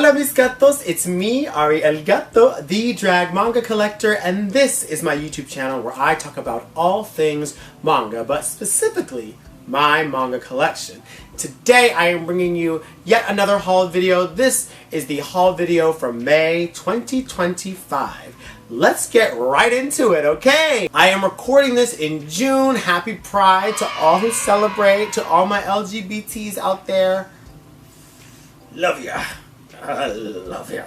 Hola mis gatos, it's me, Ari El Gato, the drag manga collector, and this is my YouTube channel where I talk about all things manga, but specifically my manga collection. Today I am bringing you yet another haul video. This is the haul video from May 2025. Let's get right into it, okay? I am recording this in June. Happy Pride to all who celebrate, to all my LGBTs out there. Love ya. I love ya.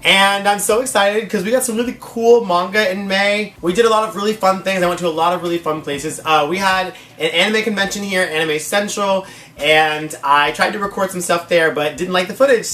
And I'm so excited because we got some really cool manga in May. We did a lot of really fun things. I went to a lot of really fun places. We had an anime convention here, Anime Central, and I tried to record some stuff there but didn't like the footage,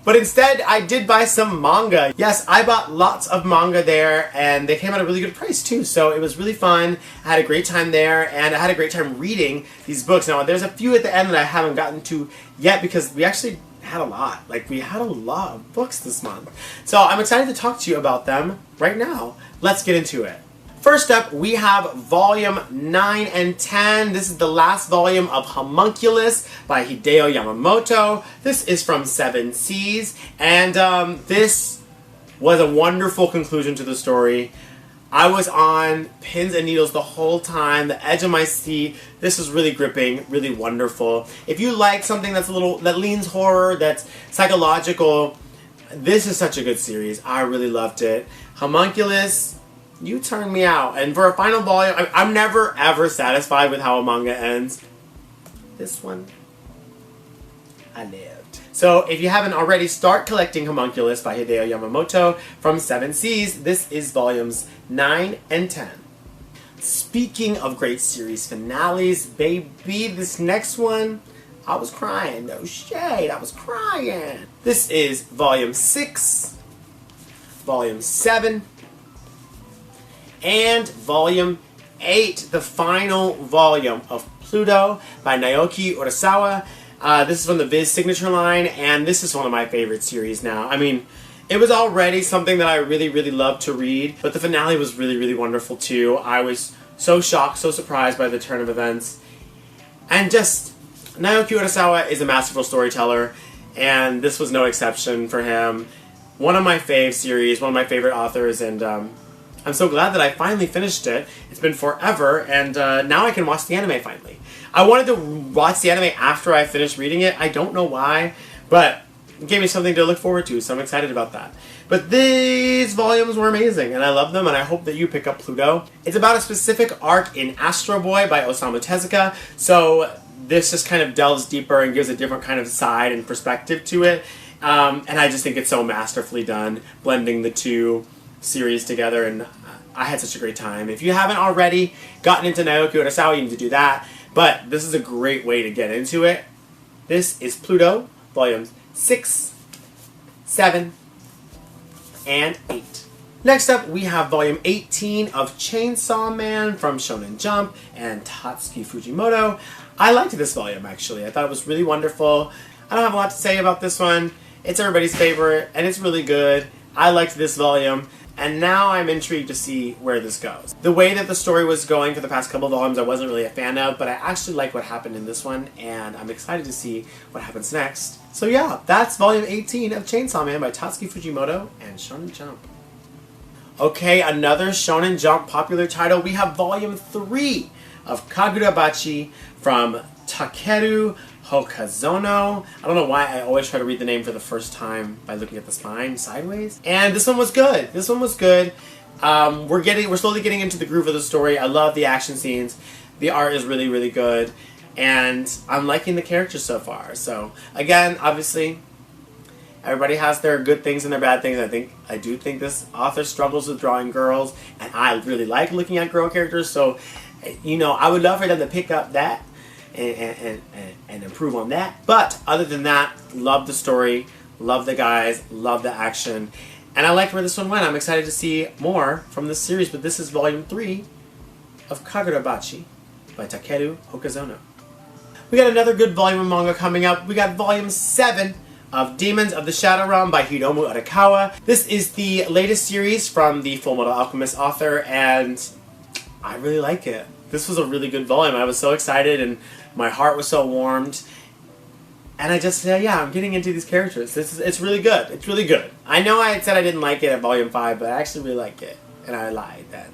but instead, I did buy some manga. Yes, I bought lots of manga there, and they came at a really good price too, so it was really fun. I had a great time there, and I had a great time reading these books. Now, there's a few at the end that I haven't gotten to yet because we actually had a lot. We had a lot of books this month. So I'm excited to talk to you about them right now. Let's get into it. First up, we have volume 9 and 10. This is the last volume of Homunculus by Hideo Yamamoto. This is from 7 Seas, and this was a wonderful conclusion to the story. I was on pins and needles the whole time, the edge of my seat. This was really gripping, really wonderful. If you like something that leans horror, that's psychological, this is such a good series. I really loved it. Homunculus, you turned me out. And for a final volume, I'm never ever satisfied with how a manga ends. This one, I lived. So if you haven't already, start collecting Homunculus by Hideo Yamamoto from 7 Seas. This is volumes 9 and 10. Speaking of great series finales, baby, this next one, I was crying. No shade, I was crying. This is volume 6, volume 7, and volume 8, the final volume of Pluto by Naoki Urasawa. This is from the Viz signature line, and this is one of my favorite series now. I mean, it was already something that I really, really loved to read, but the finale was really, really wonderful too. I was so shocked, so surprised by the turn of events. And just, Naoki Urasawa is a masterful storyteller, and this was no exception for him. One of my fave series, one of my favorite authors, and I'm so glad that I finally finished it. It's been forever, and now I can watch the anime finally. I wanted to watch the anime after I finished reading it. I don't know why, but it gave me something to look forward to, so I'm excited about that. But these volumes were amazing, and I love them, and I hope that you pick up Pluto. It's about a specific arc in Astro Boy by Osamu Tezuka, so this just kind of delves deeper and gives a different kind of side and perspective to it. And I just think it's so masterfully done, blending the two series together, and I had such a great time. If you haven't already gotten into Naoki Urasawa, you need to do that, but this is a great way to get into it. This is Pluto, volumes 6, 7, and 8. Next up, we have volume 18 of Chainsawman from Shonenjump and Tatsuki Fujimoto. I liked this volume, actually. I thought it was really wonderful. I don't have a lot to say about this one. It's everybody's favorite, and it's really good. I liked this volume, and now I'm intrigued to see where this goes. The way that the story was going for the past couple of volumes I wasn't really a fan of, but I actually like what happened in this one, and I'm excited to see what happens next. So yeah, that's volume 18 of Chainsaw Man by Tatsuki Fujimoto and Shonen Jump. Okay, another Shonen Jump popular title. We have volume 3 of Kagurabachi from Takeru Hokazono. I don't know why I always try to read the name for the first time by looking at the spine sideways. And this one was good. This one was good. We're slowly getting into the groove of the story. I love the action scenes. The art is really, really good. And I'm liking the characters so far. So again, obviously, everybody has their good things and their bad things. I do think this author struggles with drawing girls, and I really like looking at girl characters. So, you know, I would love for them to pick up that and improve on that. But other than that, love the story, love the guys, love the action, and I liked where this one went. I'm excited to see more from this series, but this is volume 3 of Kagurabachi by Takeru Hokazono. We got another good volume of manga coming up. We got volume 7 of Demons of the Shadow Realm by Hiromu Arakawa. This is the latest series from the Fullmetal Alchemist author, and I really like it. This was a really good volume. I was so excited, and my heart was so warmed. And I just, yeah, I'm getting into these characters. It's really good. It's really good. I know I had said I didn't like it at volume 5, but I actually really liked it. And I lied then.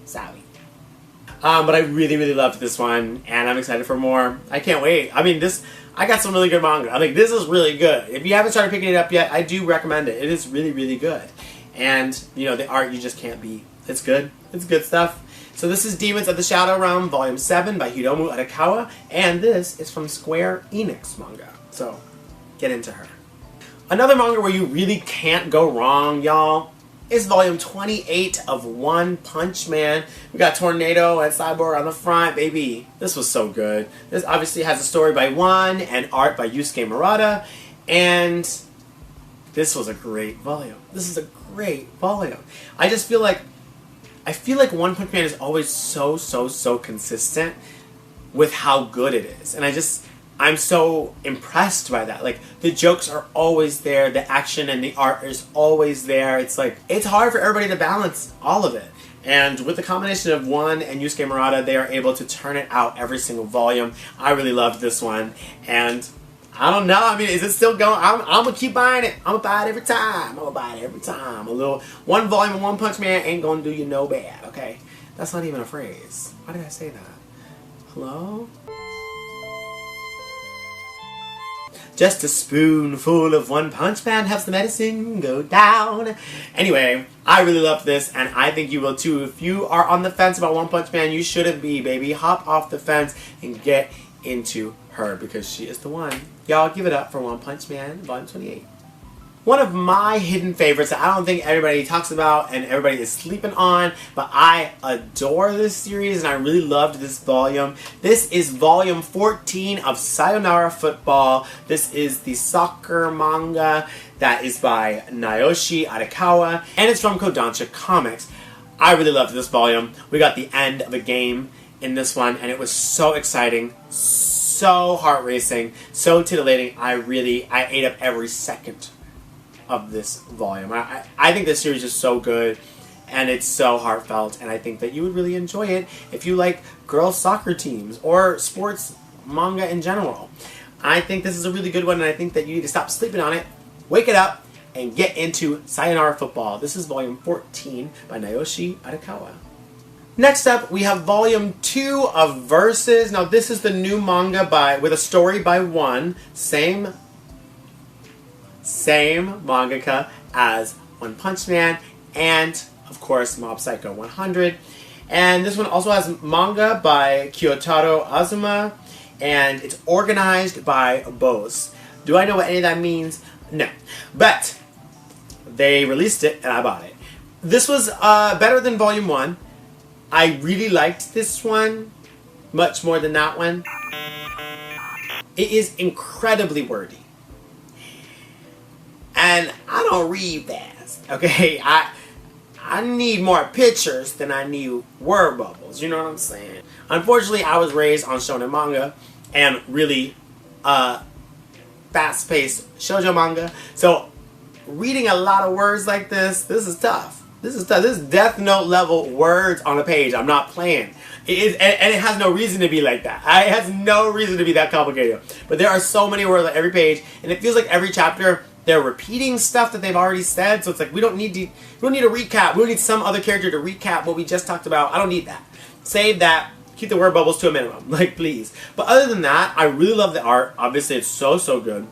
Sorry. But I really, really loved this one, and I'm excited for more. I can't wait. I mean, I got some really good manga. I think this is really good. If you haven't started picking it up yet, I do recommend it. It is really, really good. And, you know, the art you just can't beat. It's good. It's good stuff. So this is Demons of the Shadow Realm, Volume 7 by Hiromu Arakawa, and this is from Square Enix manga. So, get into her. Another manga where you really can't go wrong, y'all, is Volume 28 of One Punch Man. We got Tornado and Cyborg on the front, baby. This was so good. This obviously has a story by One and art by Yusuke Murata, and this was a great volume. This is a great volume. I feel like One Punch Man is always so consistent with how good it is. And I'm so impressed by that. Like, the jokes are always there, the action and the art is always there. It's like, it's hard for everybody to balance all of it. And with the combination of One and Yusuke Murata, they are able to turn it out every single volume. I really loved this one. And I don't know. I mean, is it still going? I'm going to keep buying it. I'm going to buy it every time. I'm going to buy it every time. One volume of One Punch Man ain't going to do you no bad, okay? That's not even a phrase. Why did I say that? Hello? Just a spoonful of One Punch Man helps the medicine go down. Anyway, I really love this, and I think you will too. If you are on the fence about One Punch Man, you shouldn't be, baby. Hop off the fence and get into her, because she is the one. Y'all, give it up for One Punch Man, Volume 28. One of my hidden favorites that I don't think everybody talks about and everybody is sleeping on, but I adore this series and I really loved this volume. This is Volume 14 of Sayonara Football. This is the soccer manga that is by Naoshi Arakawa, and it's from Kodansha Comics. I really loved this volume. We got the end of a game in this one, and it was so exciting, so heart-racing, so titillating. I ate up every second of this volume. I think this series is so good, and it's so heartfelt, and I think that you would really enjoy it if you like girls soccer teams or sports manga in general. I think this is a really good one, and I think that you need to stop sleeping on it, wake it up, and get into Sayonara Football. This is Volume 14 by Naoshi Arakawa. Next up, we have Volume 2 of Versus. Now, this is the new manga with a story by One, same mangaka as One Punch Man, and, of course, Mob Psycho 100. And this one also has manga by Kyotaro Azuma, and it's organized by Bose. Do I know what any of that means? No. But they released it, and I bought it. This was better than Volume 1. I really liked this one much more than that one. It is incredibly wordy. And I don't read fast, okay? I need more pictures than I need word bubbles, you know what I'm saying? Unfortunately, I was raised on shonen manga and really fast-paced shoujo manga. So reading a lot of words like this is tough. This is tough. This is Death Note level words on a page. I'm not playing. It is, and it has no reason to be like that. It has no reason to be that complicated. But there are so many words on every page, and it feels like every chapter they're repeating stuff that they've already said. So it's like we don't need a recap. We don't need some other character to recap what we just talked about. I don't need that. Save that. Keep the word bubbles to a minimum, like, please. But other than that, I really love the art. Obviously, it's so good.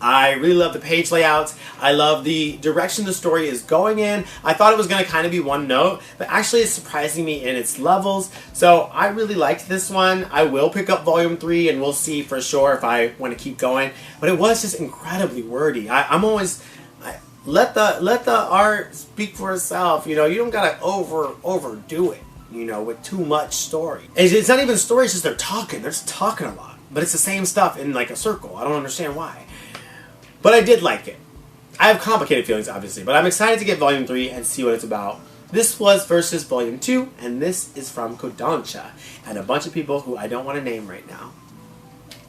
I really love the page layouts. I love the direction the story is going in. I thought it was going to kind of be one note, but actually it's surprising me in its levels. So I really liked this one. I will pick up Volume 3 and we'll see for sure if I want to keep going. But it was just incredibly wordy. Let the art speak for itself. You know, you don't got to overdo it, you know, with too much story. It's not even story, it's just they're talking. They're just talking a lot. But it's the same stuff in like a circle. I don't understand why. But I did like it. I have complicated feelings, obviously, but I'm excited to get Volume 3 and see what it's about. This was Versus Volume 2, and this is from Kodansha, and a bunch of people who I don't want to name right now.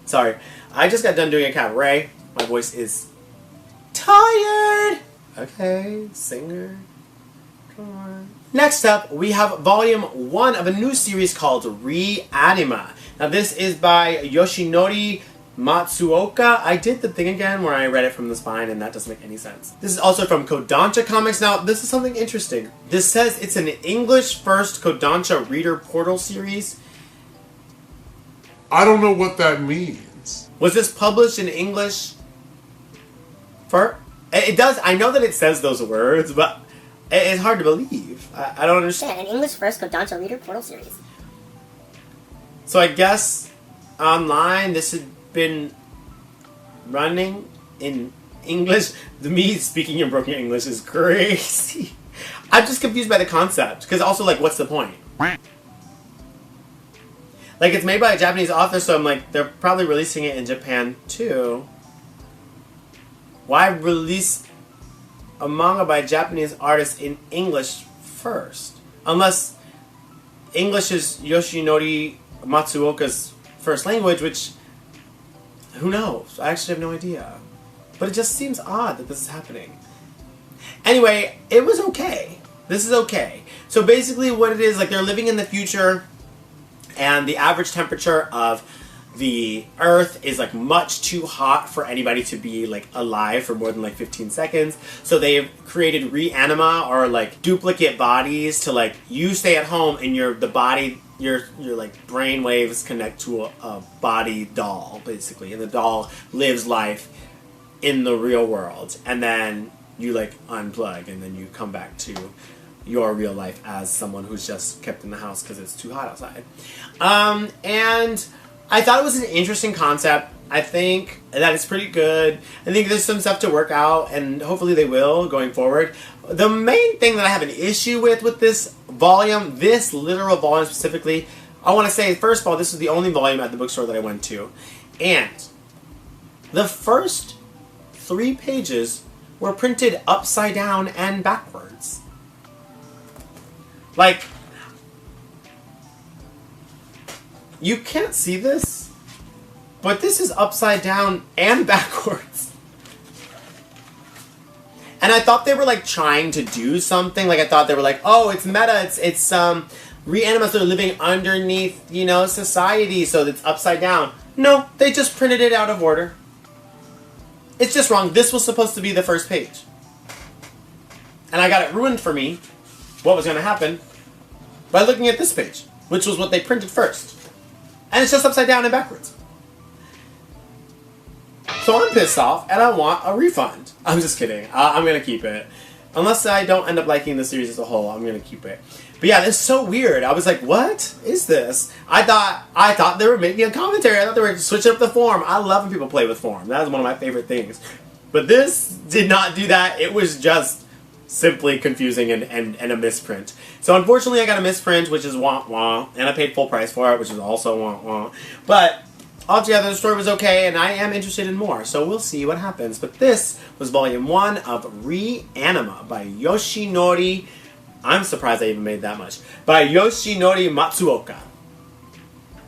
Sorry, I just got done doing a cabaret. My voice is tired. Okay, singer. Come on. Next up, we have Volume 1 of a new series called Reanima. Now, this is by Yoshinori Matsuoka. I did the thing again where I read it from the spine, and that doesn't make any sense. This is also from Kodansha Comics. Now, this is something interesting. This says it's an English first Kodansha reader portal series. I don't know what that means. Was this published in English? It does. I know that it says those words, but it's hard to believe. I don't understand. An English first Kodansha reader portal series. So I guess online this had been running in English. Me speaking in broken English is crazy. I'm just confused by the concept. Because also, like, what's the point? Like, it's made by a Japanese author, so I'm like, they're probably releasing it in Japan too. Why release a manga by a Japanese artist in English first? Unless English is Yoshinori Matsuoka's first language, which, who knows? I actually have no idea. But it just seems odd that this is happening. Anyway, it was okay. This is okay. So basically what it is, like, they're living in the future, and the average temperature of the Earth is, like, much too hot for anybody to be, like, alive for more than, like, 15 seconds. So they've created reanima, or, like, duplicate bodies to, like, you stay at home and your like brain waves connect to a body doll, basically, and the doll lives life in the real world, and then you, like, unplug and then you come back to your real life as someone who's just kept in the house because it's too hot outside. And I thought it was an interesting concept. I think that it's pretty good. I think there's some stuff to work out, and hopefully they will going forward. The main thing that I have an issue with this volume, this literal volume specifically, I want to say, first of all, this was the only volume at the bookstore that I went to. And the first 3 pages were printed upside down and backwards. Like, you can't see this, but this is upside down and backwards. And I thought they were, like, trying to do something. Like, I thought they were like, oh, it's meta. It's reanimates that are living underneath, you know, society, so it's upside down. No, they just printed it out of order. It's just wrong. This was supposed to be the first page. And I got it ruined for me, what was going to happen, by looking at this page, which was what they printed first. And it's just upside down and backwards. So I'm pissed off, and I want a refund. I'm just kidding. I'm going to keep it. Unless I don't end up liking the series as a whole, I'm going to keep it. But yeah, this is so weird. I was like, what is this? I thought they were making a commentary. I thought they were switching up the form. I love when people play with form. That is one of my favorite things. But this did not do that. It was just simply confusing and a misprint. So unfortunately I got a misprint, which is wah-wah, and I paid full price for it, which is also wah-wah. But altogether the story was okay, and I am interested in more, so we'll see what happens. But this was volume 1 of Reanima by Yoshinori, I'm surprised I even made that much, by Yoshinori Matsuoka.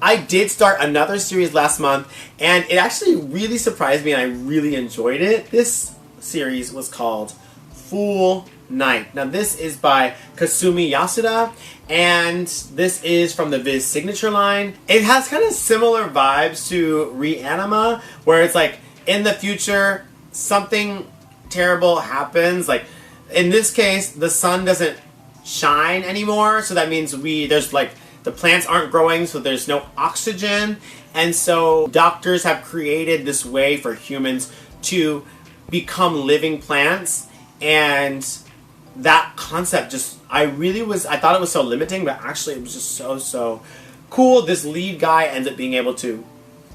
I did start another series last month, and it actually really surprised me, and I really enjoyed it. This series was called Full Night. Now this is by Kasumi Yasuda, and this is from the Viz Signature line. It has kind of similar vibes to Reanima, where it's like, in the future, something terrible happens. Like, in this case, the sun doesn't shine anymore, so that means there's like, the plants aren't growing, so there's no oxygen, and so doctors have created this way for humans to become living plants. And that concept just, I thought it was so limiting, but actually it was just so cool. This lead guy ends up being able to,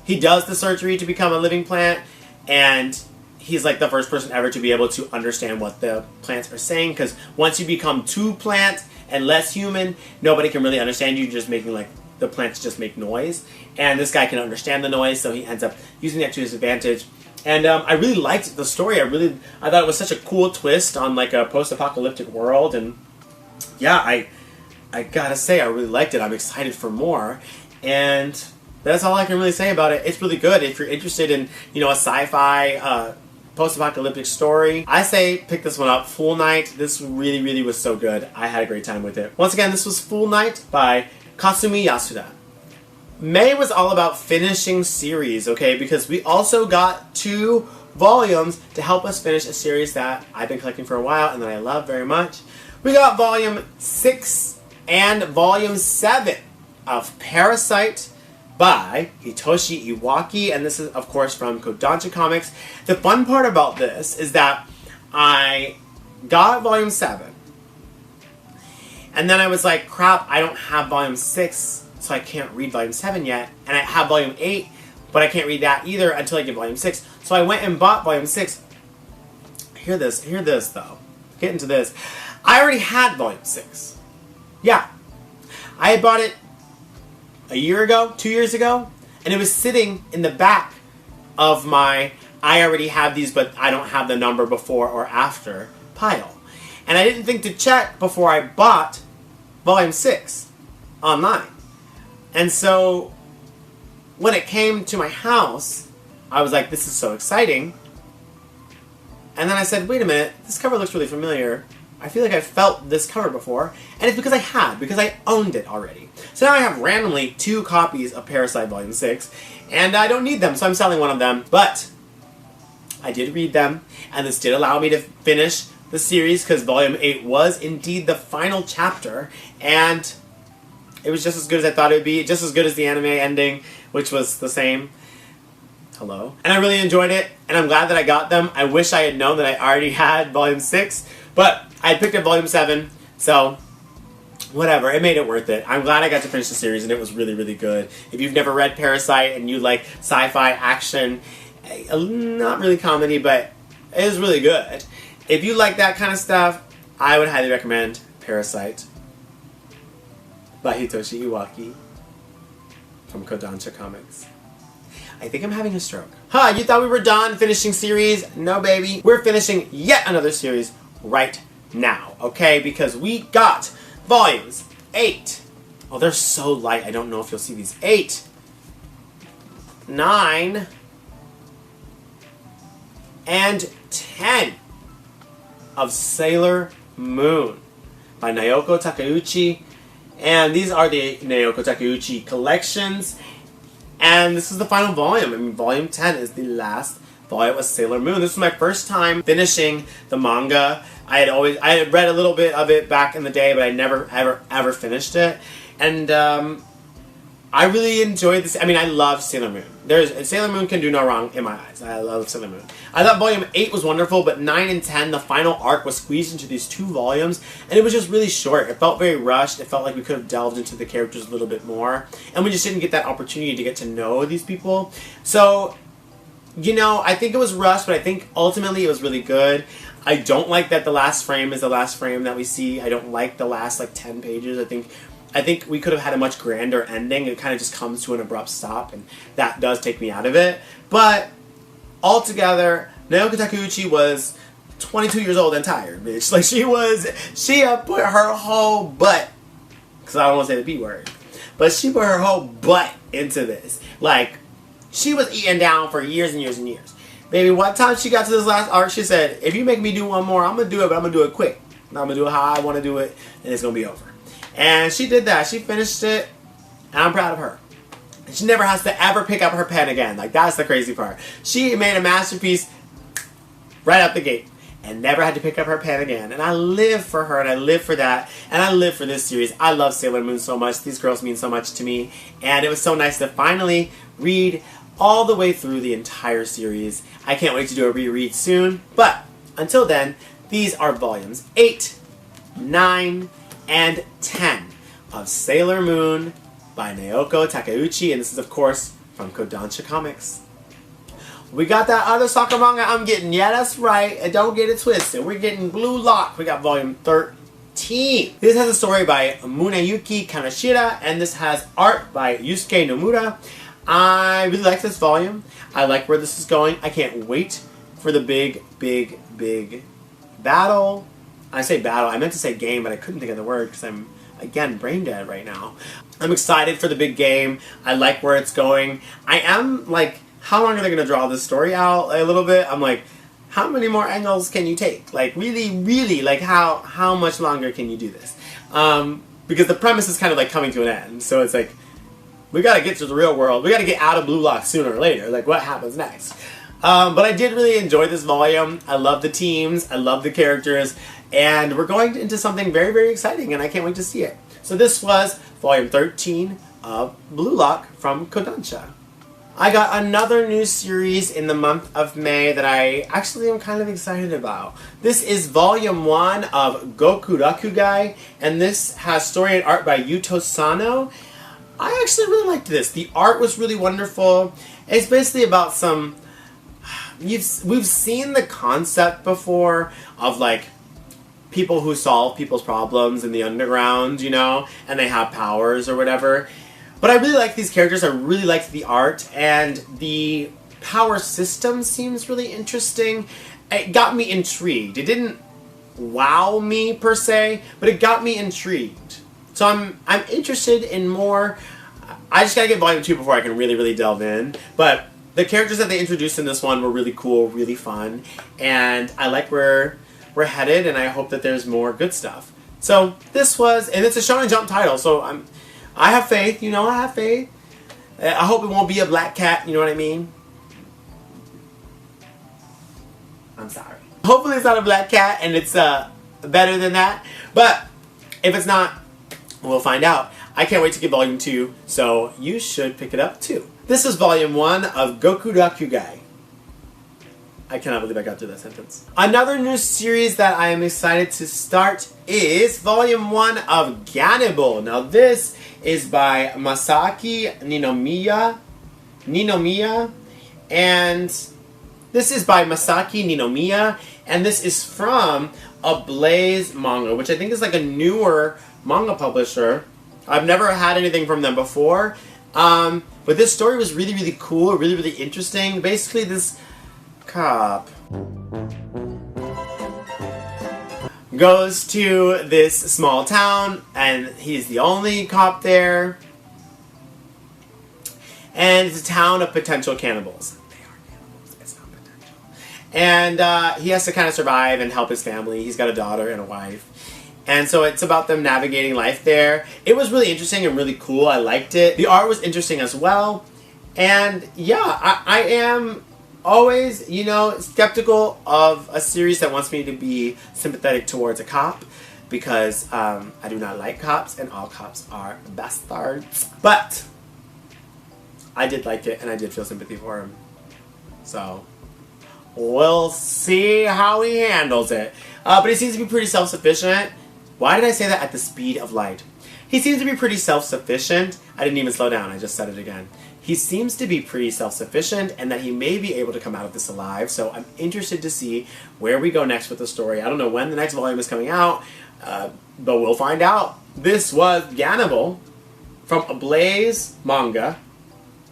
he does the surgery to become a living plant, and he's like the first person ever to be able to understand what the plants are saying, because once you become too plant and less human, nobody can really understand you. You're just making, like, the plants just make noise, and this guy can understand the noise, so he ends up using that to his advantage. And I really liked the story. I thought it was such a cool twist on, like, a post-apocalyptic world. And yeah, I gotta say, I really liked it. I'm excited for more. And that's all I can really say about it. It's really good. If you're interested in, you know, a sci-fi post-apocalyptic story, I say pick this one up. Full Night. This really was so good. I had a great time with it. Once again, this was Full Night by Kasumi Yasuda. May was all about finishing series, okay? Because we also got 2 volumes to help us finish a series that I've been collecting for a while and that I love very much. We got volume 6 and volume 7 of Parasite by Hitoshi Iwaki, and this is, of course, from Kodansha Comics. The fun part about this is that I got volume 7, and then I was like, crap, I don't have volume 6, so I can't read volume 7 yet, and I have volume 8, but I can't read that either until I get volume 6. So I went and bought volume 6. Hear this though. Get into this. I already had volume 6. Yeah. I had bought it a year ago, 2 years ago, and it was sitting in the back of my I already have these but I don't have the number before or after pile. And I didn't think to check before I bought volume 6 online. And so when it came to my house, I was like, this is so exciting. And then I said, wait a minute, this cover looks really familiar. I feel like I've felt this cover before. And it's because I owned it already. So now I have randomly 2 copies of Parasite Volume 6, and I don't need them, so I'm selling one of them. But I did read them, and this did allow me to finish the series, because Volume 8 was indeed the final chapter, and it was just as good as I thought it would be, just as good as the anime ending, which was the same. Hello. And I really enjoyed it, and I'm glad that I got them. I wish I had known that I already had Volume 6, but I had picked up Volume 7, so whatever, it made it worth it. I'm glad I got to finish the series, and it was really, really good. If you've never read Parasite and you like sci-fi action, not really comedy, but it is really good. If you like that kind of stuff, I would highly recommend Parasite by Hitoshi Iwaki from Kodansha Comics. I think I'm having a stroke. Huh, you thought we were done finishing series? No, baby. We're finishing yet another series right now, okay? Because we got volumes 8. Oh, they're so light, I don't know if you'll see these. 8, 9, and 10 of Sailor Moon by Naoko Takeuchi. And these are the Naoko Takeuchi collections. And this is the final volume. I mean, volume 10 is the last volume of Sailor Moon. This was my first time finishing the manga. I had read a little bit of it back in the day, but I never, ever finished it. And I really enjoyed this. I mean, I love Sailor Moon. Sailor Moon can do no wrong in my eyes. I love Sailor Moon. I thought volume 8 was wonderful, but 9 and 10, the final arc, was squeezed into these 2 volumes, and it was just really short. It felt very rushed. It felt like we could have delved into the characters a little bit more, and we just didn't get that opportunity to get to know these people. So, you know, I think it was rushed, but I think ultimately it was really good. I don't like that the last frame is the last frame that we see. I don't like the last, 10 pages. I think we could have had a much grander ending. It kind of just comes to an abrupt stop, and that does take me out of it. But altogether, Naoko Takeuchi was 22 years old and tired, bitch. Like, she put her whole butt, because I don't want to say the B word, but she put her whole butt into this. Like, she was eating down for years and years and years. Baby, one time she got to this last arc, she said, if you make me do one more, I'm going to do it, but I'm going to do it quick. I'm going to do it how I want to do it, and it's going to be over. And she did that. She finished it, and I'm proud of her. And she never has to ever pick up her pen again. Like, that's the crazy part. She made a masterpiece right out the gate and never had to pick up her pen again. And I live for her, and I live for that, and I live for this series. I love Sailor Moon so much. These girls mean so much to me, and it was so nice to finally read all the way through the entire series. I can't wait to do a reread soon, but until then, these are volumes 8, 9, and 10 of Sailor Moon by Naoko Takeuchi, and this is, of course, from Kodansha Comics. We got that other soccer manga I'm getting. Yeah, that's right. And don't get it twisted. We're getting Blue Lock. We got volume 13. This has a story by Muneyuki Kaneshira, and this has art by Yusuke Nomura. I really like this volume. I like where this is going. I can't wait for the big battle. I say battle, I meant to say game, but I couldn't think of the word because I'm, again, brain dead right now. I'm excited for the big game. I like where it's going. I am, like, how long are they going to draw this story out a little bit? I'm like, how many more angles can you take? Like, really, like, how much longer can you do this? Because the premise is kind of, like, coming to an end. So it's like, we gotta get to the real world. We gotta get out of Blue Lock sooner or later. Like, what happens next? But I did really enjoy this volume. I love the teams. I love the characters. And we're going into something very, very exciting, and I can't wait to see it. So this was volume 13 of Blue Lock from Kodansha. I got another new series in the month of May that I actually am kind of excited about. This is volume 1 of Gokurakugai, and this has story and art by inioasano. I actually really liked this. The art was really wonderful. It's basically about some... we've seen the concept before of like people who solve people's problems in the underground, you know, and they have powers or whatever. But I really like these characters. I really liked the art, and the power system seems really interesting. It got me intrigued. It didn't wow me per se, but it got me intrigued. So I'm interested in more. I just gotta get volume 2 before I can really, really delve in. But the characters that they introduced in this one were really cool, really fun, and I like where we're headed, and I hope that there's more good stuff. So this was, and it's a shonenjump title, so I have faith, you know, I have faith. I hope it won't be a black cat, you know what I mean? I'm sorry. Hopefully it's not a black cat and it's better than that. But if it's not, we'll find out. I can't wait to get volume 2, so you should pick it up too. This is volume 1 of Gokurakugai. I cannot believe I got through that sentence. Another new series that I am excited to start is volume 1 of Ganable. Now this is by Masaki Ninomiya, and this is by Masaki Ninomiya, and this is from Blaze Manga, which I think is like a newer manga publisher. I've never had anything from them before, but this story was really, really cool, really, really interesting. Basically, this cop goes to this small town, and he's the only cop there. And it's a town of potential cannibals. They are cannibals, it's not potential. And he has to kind of survive and help his family. He's got a daughter and a wife. And so it's about them navigating life there. It was really interesting and really cool. I liked it. The art was interesting as well. And yeah, I am always, you know, skeptical of a series that wants me to be sympathetic towards a cop, because I do not like cops, and all cops are bastards. But I did like it, and I did feel sympathy for him. So we'll see how he handles it. But he seems to be pretty self-sufficient. Why did I say that at the speed of light? He seems to be pretty self-sufficient. I didn't even slow down, I just said it again. He seems to be pretty self-sufficient, and that he may be able to come out of this alive, so I'm interested to see where we go next with the story. I don't know when the next volume is coming out, but we'll find out. This was Ganable from Blaze Manga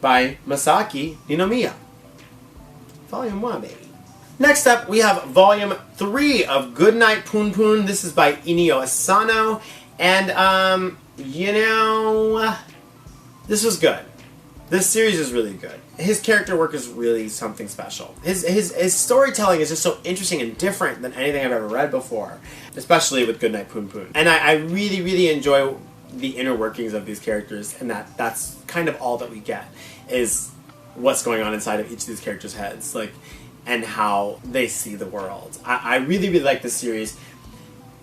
by Masaki Ninomiya. Volume 1, baby. Next up, we have volume 3 of Goodnightpunpun. This is by inioasano, and you know, this was good. This series is really good. His character work is really something special. His storytelling is just so interesting and different than anything I've ever read before, especially with Goodnightpunpun. And I really, really enjoy the inner workings of these characters, and that's kind of all that we get, is what's going on inside of each of these characters' heads, like, and how they see the world. I really, really like this series.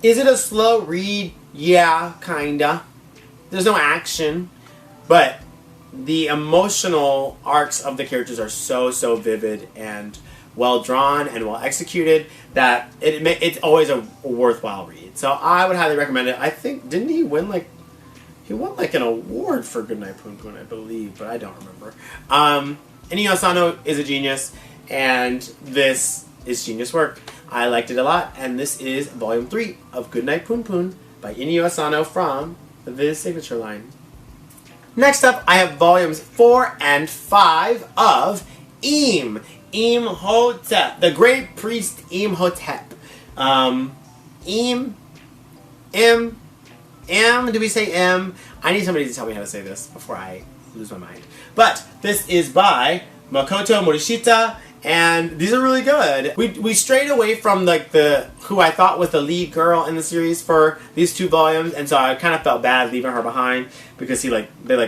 Is it a slow read? Yeah, kinda. There's no action, but the emotional arcs of the characters are so, so vivid and well drawn and well executed that it's always a worthwhile read. So I would highly recommend it. I think, didn't he win like, he won like an award for Goodnightpunpun, I believe, but I don't remember. inioasano is a genius, and this is genius work. I liked it a lot, and this is volume 3 of Goodnightpunpun by inioasano from the Viz Signature line. Next up, I have volumes 4 and 5 of Imhotep, the Great Priest Imhotep. Do we say M? I need somebody to tell me how to say this before I lose my mind. But this is by Makoto Morishita, And these are really good. We strayed away from like who I thought was the lead girl in the series for these 2 volumes, and so I kind of felt bad leaving her behind because they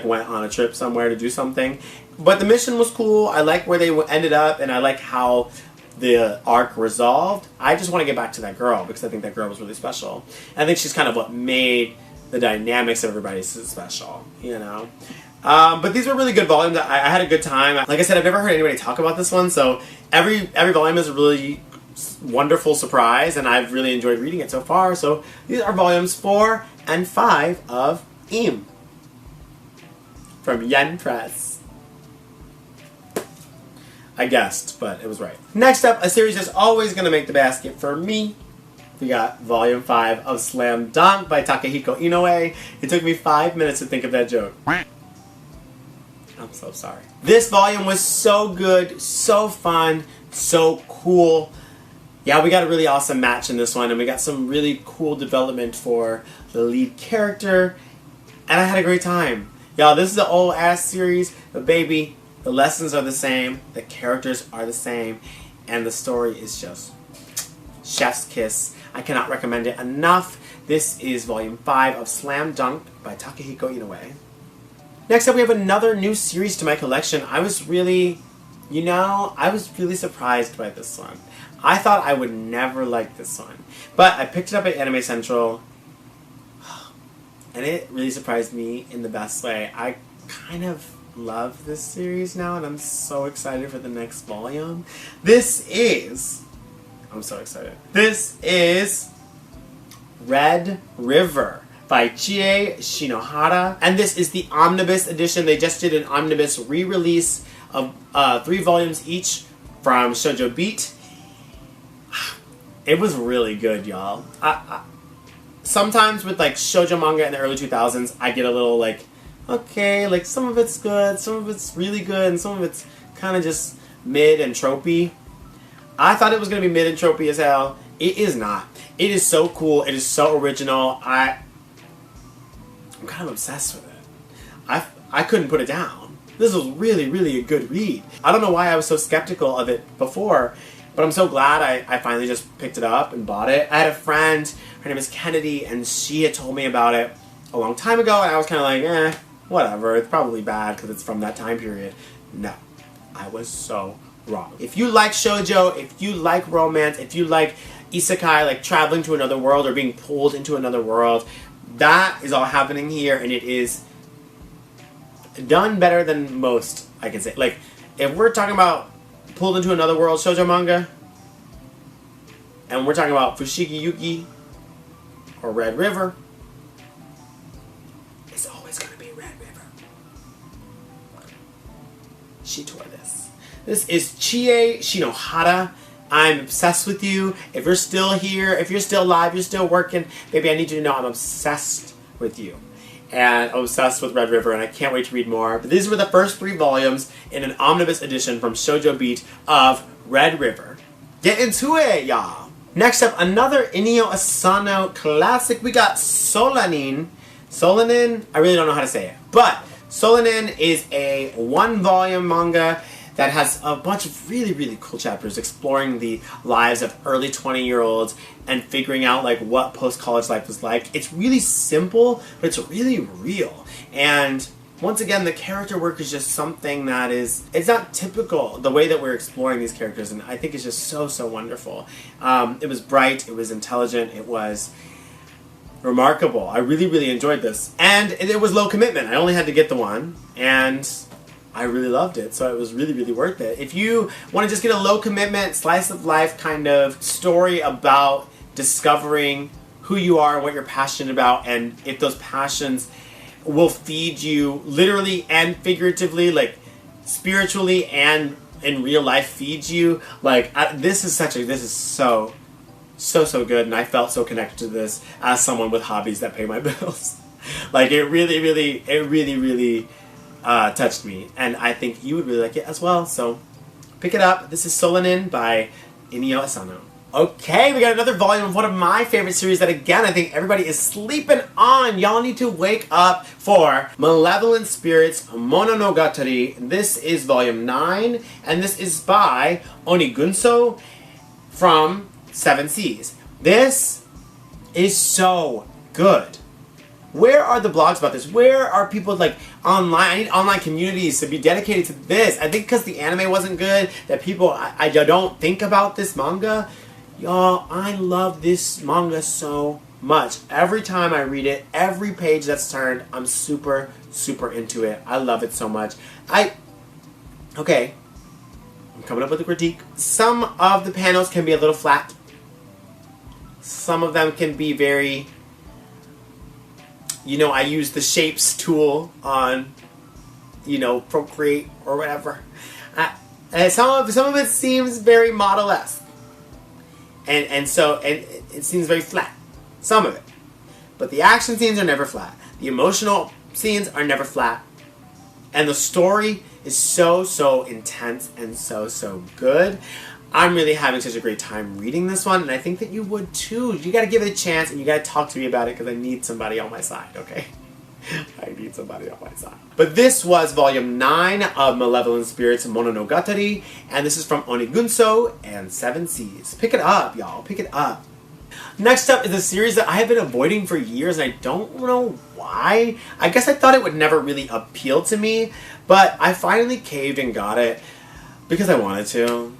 went on a trip somewhere to do something. But the mission was cool. I like where they ended up, and I like how the arc resolved. I just want to get back to that girl because I think that girl was really special. And I think she's kind of what made the dynamics of everybody so special, you know. But these were really good volumes. I had a good time. Like I said, I've never heard anybody talk about this one, so every volume is a really wonderful surprise, and I've really enjoyed reading it so far. So these are volumes 4 and 5 of Im from Yen Press. I guessed, but it was right. Next up, a series that's always going to make the basket for me. We got Volume 5 of Slam Dunk by Takehikoinoue. It took me 5 minutes to think of that joke. I'm so sorry. This volume was so good, so fun, so cool. Yeah, we got a really awesome match in this one, and we got some really cool development for the lead character, and I had a great time. Y'all, this is an old-ass series, but baby, the lessons are the same, the characters are the same, and the story is just chef's kiss. I cannot recommend it enough. This is Volume 5 of Slam Dunk by Takehikoinoue. Next up, we have another new series to my collection. I was really surprised by this one. I thought I would never like this one. But I picked it up at Anime Central, and it really surprised me in the best way. I kind of love this series now, and I'm so excited for the next volume. I'm so excited. This is Red River by Chie Shinohara, and this is the omnibus edition. They just did an omnibus re-release of 3 volumes each from Shoujo Beat. It was really good, y'all. Sometimes with like shoujo manga in the early 2000s, I get a little like, okay, like some of it's good, some of it's really good, and some of it's kind of just mid and tropey. I thought it was going to be mid and tropey as hell. It is not. It is so cool. It is so original. I'm kind of obsessed with it. I couldn't put it down. This was really, really a good read. I don't know why I was so skeptical of it before, but I'm so glad I finally just picked it up and bought it. I had a friend, her name is Kennedy, and she had told me about it a long time ago, and I was kind of like, whatever, it's probably bad because it's from that time period. No, I was so wrong. If you like shoujo, if you like romance, if you like isekai, like traveling to another world or being pulled into another world, that is all happening here, and it is done better than most, I can say. Like, if we're talking about pulled into another world shoujo manga, and we're talking about Fushigi Yuki or Red River, it's always going to be Red River. She tore this. This is Chie Shinohara. I'm obsessed with you. If you're still here, if you're still alive, you're still working, baby, I need you to know I'm obsessed with you. And I'm obsessed with Red River, and I can't wait to read more. But these were the first 3 volumes in an omnibus edition from Shoujo Beat of Red River. Get into it, y'all! Next up, another inioasano classic. We got Solanin. Solanin? I really don't know how to say it. But Solanin is a 1-volume manga that has a bunch of really, really cool chapters exploring the lives of early 20-year-olds and figuring out like what post-college life was like. It's really simple, but it's really real. And once again, the character work is just something that it's not typical, the way that we're exploring these characters, and I think it's just so, so wonderful. It was bright, it was intelligent, it was remarkable. I really, really enjoyed this. And it was low commitment. I only had to get the one, and I really loved it, so it was really, really worth it. If you want to just get a low commitment, slice of life kind of story about discovering who you are, what you're passionate about, and if those passions will feed you literally and figuratively, like spiritually and in real life feeds you, like this is so good, and I felt so connected to this as someone with hobbies that pay my bills. Like it really touched me, and I think you would really like it as well, so pick it up. This is Solanin by Inioasano. Okay, we got another volume of one of my favorite series that, again, I think everybody is sleeping on. Y'all need to wake up for Malevolent Spirits Mononogatari. This is volume 9, and this is by Onigunso from Seven Seas. This is so good. Where are the blogs about this? Where are people like online? I need online communities to be dedicated to this. I think because the anime wasn't good, that people, I don't think about this manga. Y'all, I love this manga so much. Every time I read it, every page that's turned, I'm super, super into it. I love it so much. Okay, I'm coming up with a critique. Some of the panels can be a little flat. Some of them can be very, I use the shapes tool on, Procreate or whatever. And some of it seems very model-esque. And so it seems very flat. Some of it. But the action scenes are never flat. The emotional scenes are never flat. And the story is so, so intense and so, so good. I'm really having such a great time reading this one, and I think that you would too. You gotta give it a chance, and you gotta talk to me about it, because I need somebody on my side, okay? I need somebody on my side. But this was volume 9 of Malevolent Spirits Mononogatari, and this is from Onigunso and Seven Seas. Pick it up, y'all. Pick it up. Next up is a series that I have been avoiding for years, and I don't know why. I guess I thought it would never really appeal to me, but I finally caved and got it because I wanted to.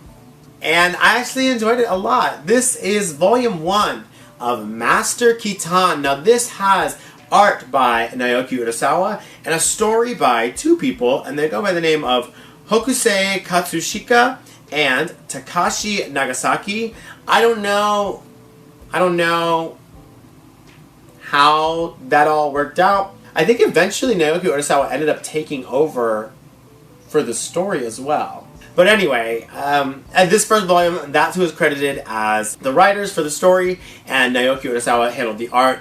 And I actually enjoyed it a lot. This is volume 1 of Master Kitan. Now this has art by Naoki Urasawa and a story by two people, and they go by the name of Hokusei Katsushika and Takashi Nagasaki. I don't know how that all worked out. I think eventually Naoki Urasawa ended up taking over for the story as well. But anyway, at this first volume, that's who is credited as the writers for the story, and Naoki Urasawa handled the art.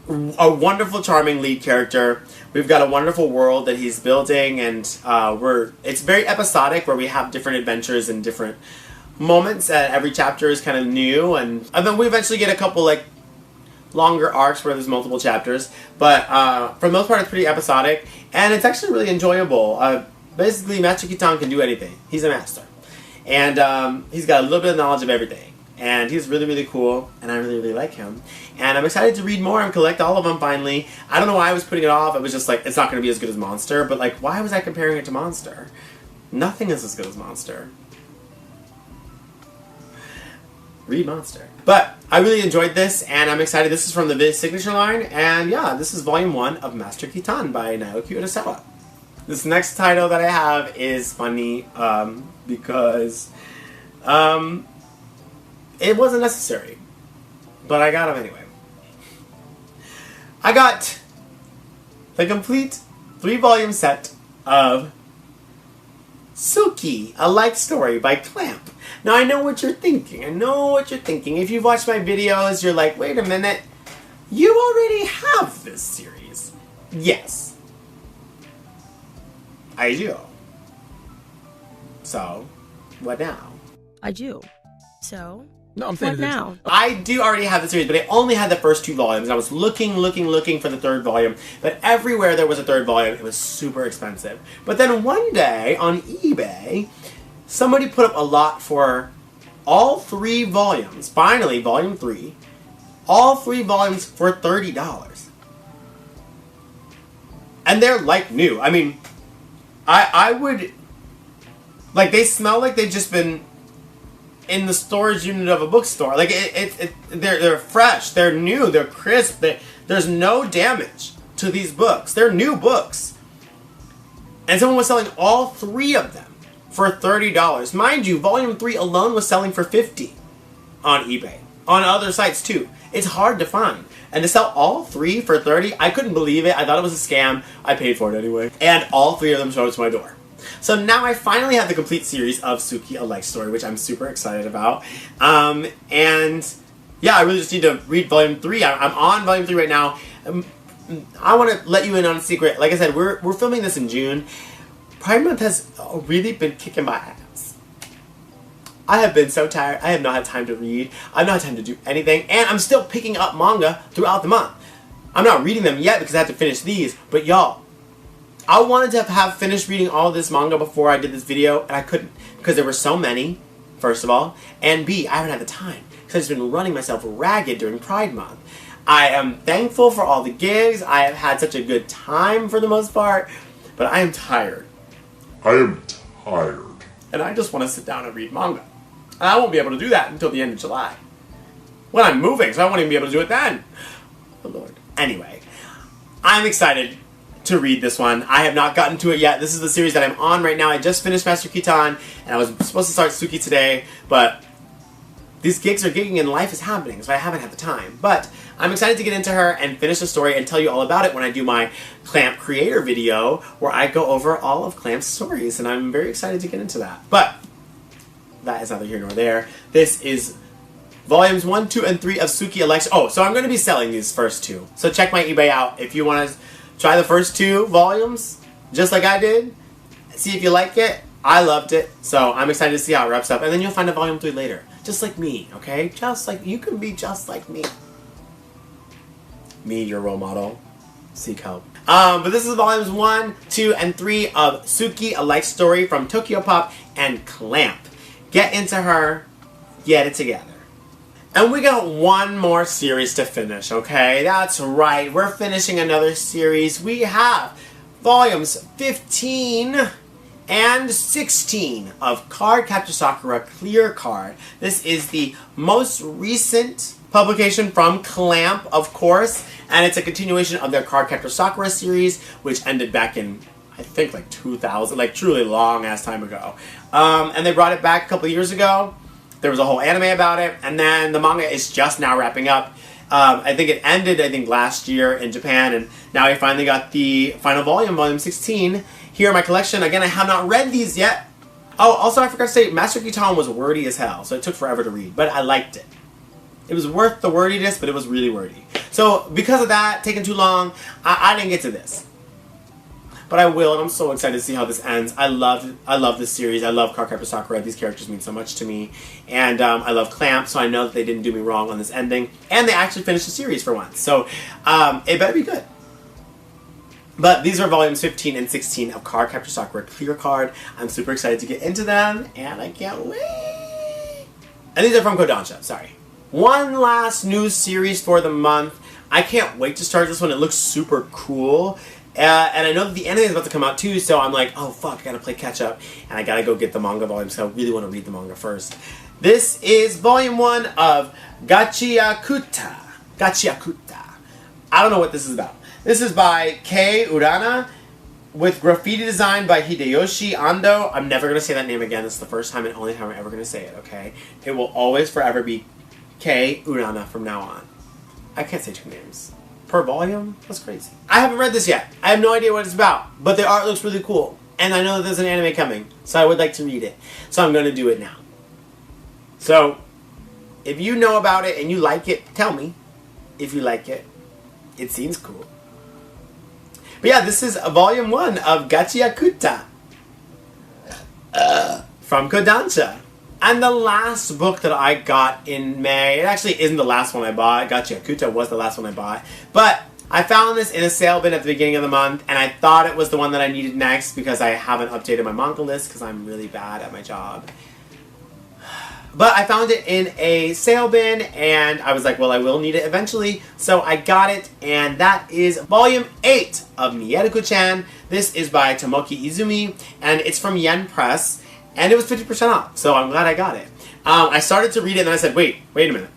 A wonderful, charming lead character. We've got a wonderful world that he's building, and it's very episodic, where we have different adventures and different moments. Every chapter is kind of new, and then we eventually get a couple longer arcs where there's multiple chapters. But for the most part, it's pretty episodic, and it's actually really enjoyable. Basically, Master Kitan can do anything. He's a master. And he's got a little bit of knowledge of everything. And he's really, really cool. And I really, really like him. And I'm excited to read more and collect all of them finally. I don't know why I was putting it off. It was just it's not going to be as good as Monster. But why was I comparing it to Monster? Nothing is as good as Monster. Read Monster. But I really enjoyed this, and I'm excited. This is from the Viz signature line. And yeah, this is volume 1 of Master Kitan by Naoki Urasawa. This next title that I have is funny because it wasn't necessary, but I got them anyway. I got the complete 3-volume set of Suki, A Life Story by Clamp. Now I know what you're thinking. If you've watched my videos, you're like, wait a minute, you already have this series. Yes. I do. So, what now? I do. So, no, I'm saying what now? I do already have the series, but I only had the first 2 volumes. And I was looking for the 3rd volume. But everywhere there was a 3rd volume, it was super expensive. But then one day on eBay, somebody put up a lot for all 3 volumes. Finally, volume 3. All 3 volumes for $30. And they're new. I mean, I would, they smell like they've just been in the storage unit of a bookstore. They're fresh, they're new, they're crisp, there's no damage to these books. They're new books. And someone was selling all 3 of them for $30. Mind you, volume 3 alone was selling for $50 on eBay. On other sites too. It's hard to find. And to sell all 3 for $30, I couldn't believe it. I thought it was a scam. I paid for it anyway. And all 3 of them showed up to my door. So now I finally have the complete series of Suki, A Life Story, which I'm super excited about. And yeah, I really just need to read volume 3. I'm on volume 3 right now. I want to let you in on a secret. Like I said, we're filming this in June. Pride Month has really been kicking my ass. I have been so tired. I have not had time to read. I've not had time to do anything. And I'm still picking up manga throughout the month. I'm not reading them yet because I have to finish these. But y'all, I wanted to have finished reading all this manga before I did this video. And I couldn't because there were so many, first of all. And B, I haven't had the time because I've just been running myself ragged during Pride Month. I am thankful for all the gigs. I have had such a good time for the most part. But I am tired. I am tired. And I just want to sit down and read manga. And I won't be able to do that until the end of July. When I'm moving, so I won't even be able to do it then. Oh Lord. Anyway, I'm excited to read this one. I have not gotten to it yet. This is the series that I'm on right now. I just finished Master Kitan, and I was supposed to start Suki today, but these gigs are gigging and life is happening, so I haven't had the time. But I'm excited to get into her and finish the story and tell you all about it when I do my Clamp Creator video, where I go over all of Clamp's stories, and I'm very excited to get into that. But that is neither here nor there. This is volumes 1, 2, and 3 of Suki Election. Oh, so I'm going to be selling these first two. So check my eBay out if you want to try the first 2 volumes, just like I did. See if you like it. I loved it, so I'm excited to see how it wraps up. And then you'll find a volume 3 later. Just like me, okay? Just like, you can be just like me. Me, your role model. Seek help. But this is volumes 1, 2, and 3 of Suki, A Life Story from Tokyo Pop and Clamp. Get into her, get it together. And we got one more series to finish, okay? That's right, we're finishing another series. We have volumes 15 and 16 of cardcaptorsakuraclearcard. This is the most recent publication from Clamp, of course, and it's a continuation of their Cardcaptor Sakura series, which ended back in, I think, like 2000, like truly long ass time ago. And they brought it back a couple years ago. There was a whole anime about it, and then the manga is just now wrapping up. I think it ended, last year in Japan, and now I finally got the final volume, volume 16, here in my collection. Again, I have not read these yet. Oh, also I forgot to say, Master Kitan was wordy as hell, so it took forever to read, but I liked it. It was worth the wordiness, but it was really wordy. So, because of that, taking too long, I didn't get to this. But I will, and I'm so excited to see how this ends. I love this series. I love Cardcaptor Sakura. These characters mean so much to me. And I love Clamp, so I know that they didn't do me wrong on this ending. And they actually finished the series for once. So, it better be good. But these are volumes 15 and 16 of Cardcaptor Sakura Clear Card. I'm super excited to get into them, and I can't wait. And these are from Kodansha, sorry. One last news series for the month. I can't wait to start this one. It looks super cool. And I know that the anime is about to come out too, so I'm like, oh fuck, I gotta play catch up. And I gotta go get the manga volume, so I really want to read the manga first. This is volume 1 of Gachiakuta. I don't know what this is about. This is by Kei Urana, with graffiti design by Hideyoshi Ando. I'm never gonna say that name again. This is the first time and only time I'm ever gonna say it, okay? It will always forever be Kei Urana from now on. I can't say 2 names per volume? That's crazy. I haven't read this yet. I have no idea what it's about, but the art looks really cool. And I know that there's an anime coming, so I would like to read it. So I'm going to do it now. So, if you know about it and you like it, tell me if you like it. It seems cool. But yeah, this is volume 1 of Gachiakuta from Kodansha. And the last book that I got in May, it actually isn't the last one I bought. Gachiakuta was the last one I bought. But I found this in a sale bin at the beginning of the month, and I thought it was the one that I needed next because I haven't updated my manga list because I'm really bad at my job. But I found it in a sale bin, and I was like, well, I will need it eventually. So I got it, and that is volume 8 of Mieruko-chan. This is by Tomoki Izumi, and it's from Yen Press. And it was 50% off, so I'm glad I got it. I started to read it, and then I said, wait a minute.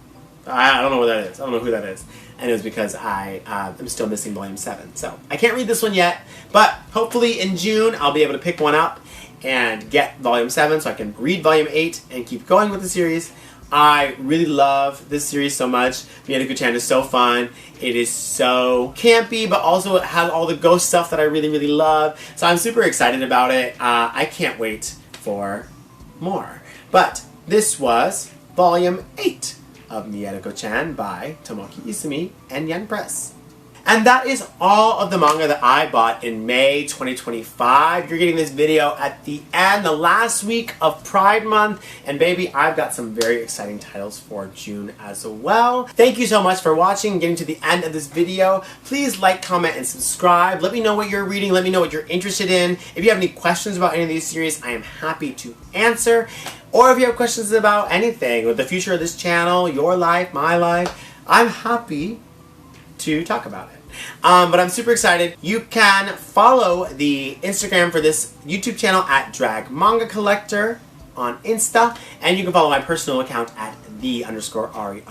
I don't know what that is. I don't know who that is. And it was because I am still missing volume 7. So I can't read this one yet, but hopefully in June I'll be able to pick one up and get volume 7 so I can read volume 8 and keep going with the series. I really love this series so much. Mieruko-chan is so fun. It is so campy, but also it has all the ghost stuff that I really, really love. So I'm super excited about it. I can't wait for more. But this was volume 8 of Mieruko-chan by Tomoki Izumi and Yen Press. And that is all of the manga that I bought in May 2025. You're getting this video at the end, the last week of Pride Month. And baby, I've got some very exciting titles for June as well. Thank you so much for watching and getting to the end of this video. Please like, comment, and subscribe. Let me know what you're reading. Let me know what you're interested in. If you have any questions about any of these series, I am happy to answer. Or if you have questions about anything, with the future of this channel, your life, my life, I'm happy to talk about it. But I'm super excited. You can follow the Instagram for this YouTube channel at @dragmangacollector on Insta, and you can follow my personal account at _Ari_Gato.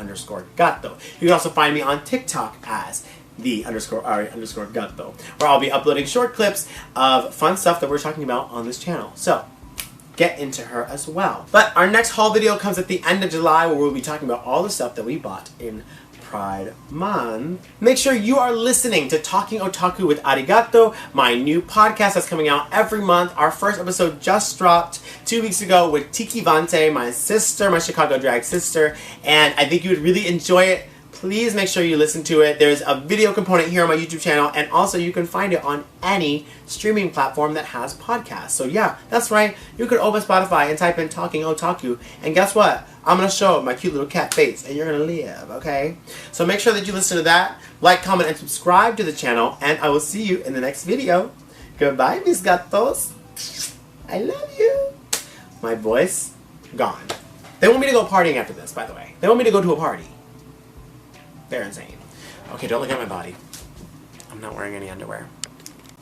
You can also find me on TikTok as _Ari_Gato, where I'll be uploading short clips of fun stuff that we're talking about on this channel. So get into her as well. But our next haul video comes at the end of July, where we'll be talking about all the stuff that we bought in Pride Month. Make sure you are listening to Talking Otaku with Arigato, my new podcast that's coming out every month. Our first episode just dropped 2 weeks ago with Tiki Vante, my sister, my Chicago drag sister, and I think you would really enjoy it. Please make sure you listen to it. There's a video component here on my YouTube channel, and also you can find it on any streaming platform that has podcasts. So yeah, that's right. You can open Spotify and type in Talking Otaku, and guess what? I'm going to show my cute little cat face, and you're going to live, okay? So make sure that you listen to that, like, comment, and subscribe to the channel, and I will see you in the next video. Goodbye, mis gatos. I love you. My voice, gone. They want me to go partying after this, by the way. They want me to go to a party. They're insane. Okay, don't look at my body. I'm not wearing any underwear.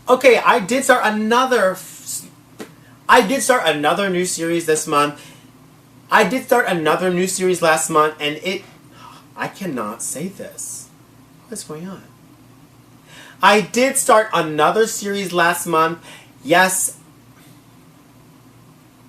Okay, I did start another new series this month. I did start another new series last month, and I cannot say this. What's going on? I did start another series last month. Yes,